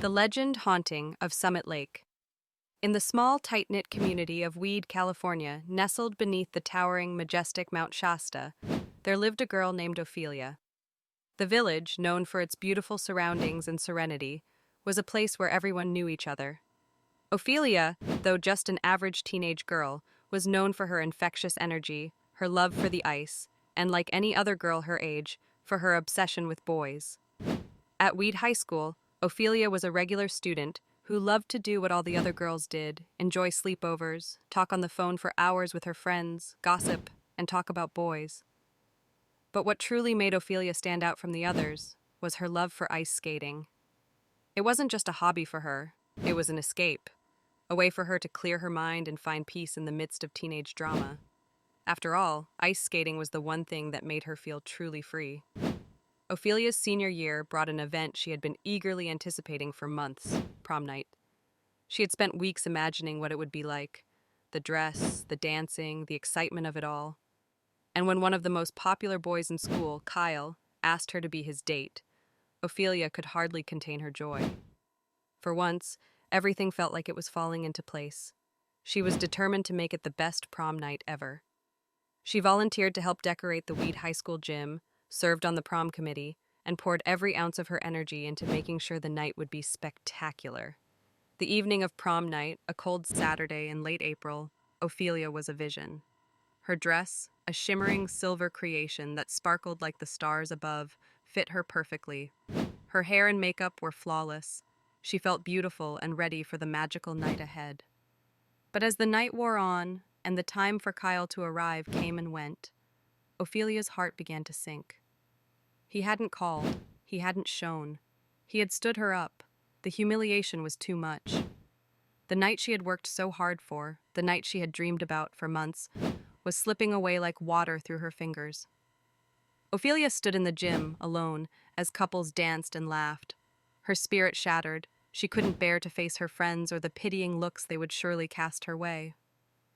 The Legend Haunting of Summit Lake. In the small, tight-knit community of Weed, California, nestled beneath the towering, majestic Mount Shasta, there lived a girl named Ophelia. The village, known for its beautiful surroundings and serenity, was a place where everyone knew each other. Ophelia, though just an average teenage girl, was known for her infectious energy, her love for the ice, and like any other girl her age, for her obsession with boys. At Weed High School, Ophelia was a regular student who loved to do what all the other girls did, enjoy sleepovers, talk on the phone for hours with her friends, gossip, and talk about boys. But what truly made Ophelia stand out from the others was her love for ice skating. It wasn't just a hobby for her, it was an escape, a way for her to clear her mind and find peace in the midst of teenage drama. After all, ice skating was the one thing that made her feel truly free. Ophelia's senior year brought an event she had been eagerly anticipating for months, prom night. She had spent weeks imagining what it would be like, the dress, the dancing, the excitement of it all. And when one of the most popular boys in school, Kyle, asked her to be his date, Ophelia could hardly contain her joy. For once, everything felt like it was falling into place. She was determined to make it the best prom night ever. She volunteered to help decorate the Weed High School gym, served on the prom committee, and poured every ounce of her energy into making sure the night would be spectacular. The evening of prom night, a cold Saturday in late April, Ophelia was a vision. Her dress, a shimmering silver creation that sparkled like the stars above, fit her perfectly. Her hair and makeup were flawless. She felt beautiful and ready for the magical night ahead. But as the night wore on, and the time for Kyle to arrive came and went, Ophelia's heart began to sink. He hadn't called, he hadn't shown. He had stood her up. The humiliation was too much. The night she had worked so hard for, the night she had dreamed about for months, was slipping away like water through her fingers. Ophelia stood in the gym, alone, as couples danced and laughed. Her spirit shattered. She couldn't bear to face her friends or the pitying looks they would surely cast her way.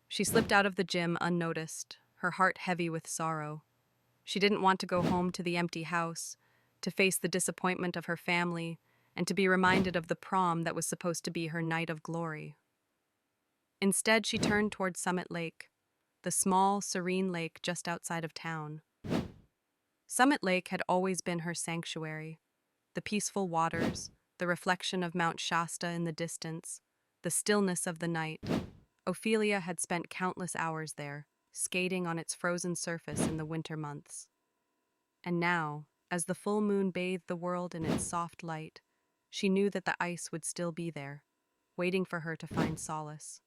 She slipped out of the gym unnoticed, her heart heavy with sorrow. She didn't want to go home to the empty house, to face the disappointment of her family, and to be reminded of the prom that was supposed to be her night of glory. Instead, she turned toward Summit Lake, the small, serene lake just outside of town. Summit Lake had always been her sanctuary. The peaceful waters, the reflection of Mount Shasta in the distance, the stillness of the night. Ophelia had spent countless hours there, skating on its frozen surface in the winter months. And now, as the full moon bathed the world in its soft light, she knew that the ice would still be there, waiting for her to find solace.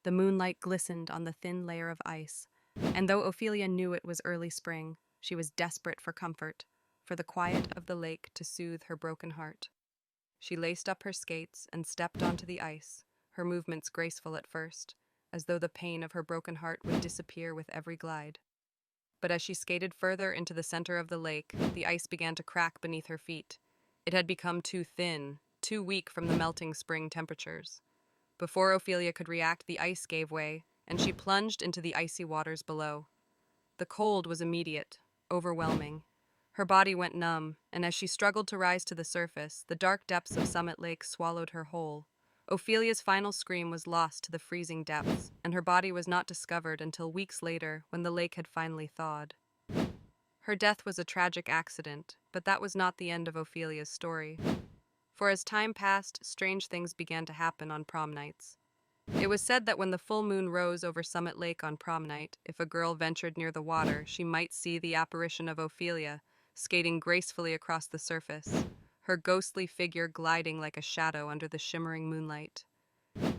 The moonlight glistened on the thin layer of ice, and though Ophelia knew it was early spring, she was desperate for comfort, for the quiet of the lake to soothe her broken heart. She laced up her skates and stepped onto the ice, her movements graceful at first, as though the pain of her broken heart would disappear with every glide. But as she skated further into the center of the lake, the ice began to crack beneath her feet. It had become too thin, too weak from the melting spring temperatures. Before Ophelia could react, the ice gave way, and she plunged into the icy waters below. The cold was immediate, overwhelming. Her body went numb, and as she struggled to rise to the surface, the dark depths of Summit Lake swallowed her whole. Ophelia's final scream was lost to the freezing depths, and her body was not discovered until weeks later when the lake had finally thawed. Her death was a tragic accident, but that was not the end of Ophelia's story. For as time passed, strange things began to happen on prom nights. It was said that when the full moon rose over Summit Lake on prom night, if a girl ventured near the water, she might see the apparition of Ophelia, skating gracefully across the surface, her ghostly figure gliding like a shadow under the shimmering moonlight.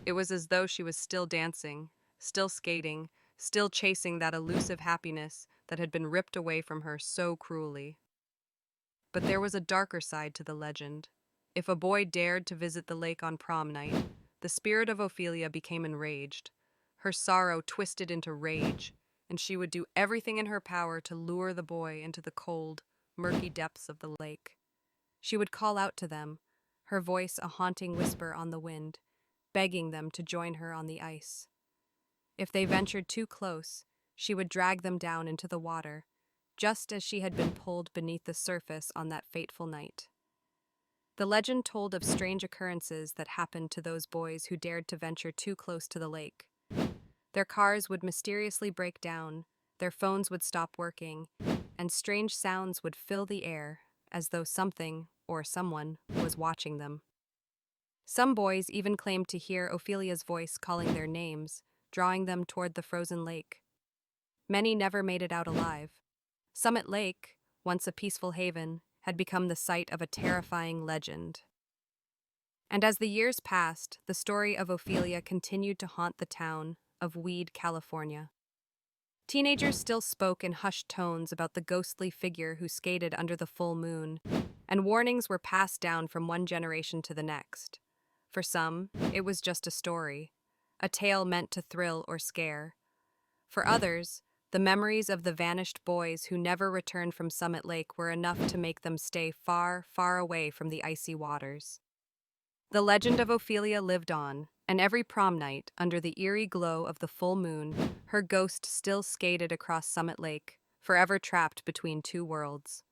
It was as though she was still dancing, still skating, still chasing that elusive happiness that had been ripped away from her so cruelly. But there was a darker side to the legend. If a boy dared to visit the lake on prom night, the spirit of Ophelia became enraged. Her sorrow twisted into rage, and she would do everything in her power to lure the boy into the cold, murky depths of the lake. She would call out to them, her voice a haunting whisper on the wind, begging them to join her on the ice. If they ventured too close, she would drag them down into the water, just as she had been pulled beneath the surface on that fateful night. The legend told of strange occurrences that happened to those boys who dared to venture too close to the lake. Their cars would mysteriously break down, their phones would stop working, and strange sounds would fill the air, as though something, or someone, was watching them. Some boys even claimed to hear Ophelia's voice calling their names, drawing them toward the frozen lake. Many never made it out alive. Summit Lake, once a peaceful haven, had become the site of a terrifying legend. And as the years passed, the story of Ophelia continued to haunt the town of Weed, California. Teenagers still spoke in hushed tones about the ghostly figure who skated under the full moon, and warnings were passed down from one generation to the next. For some, it was just a story, a tale meant to thrill or scare. For others, the memories of the vanished boys who never returned from Summit Lake were enough to make them stay far, far away from the icy waters. The legend of Ophelia lived on, and every prom night, under the eerie glow of the full moon, her ghost still skated across Summit Lake, forever trapped between two worlds.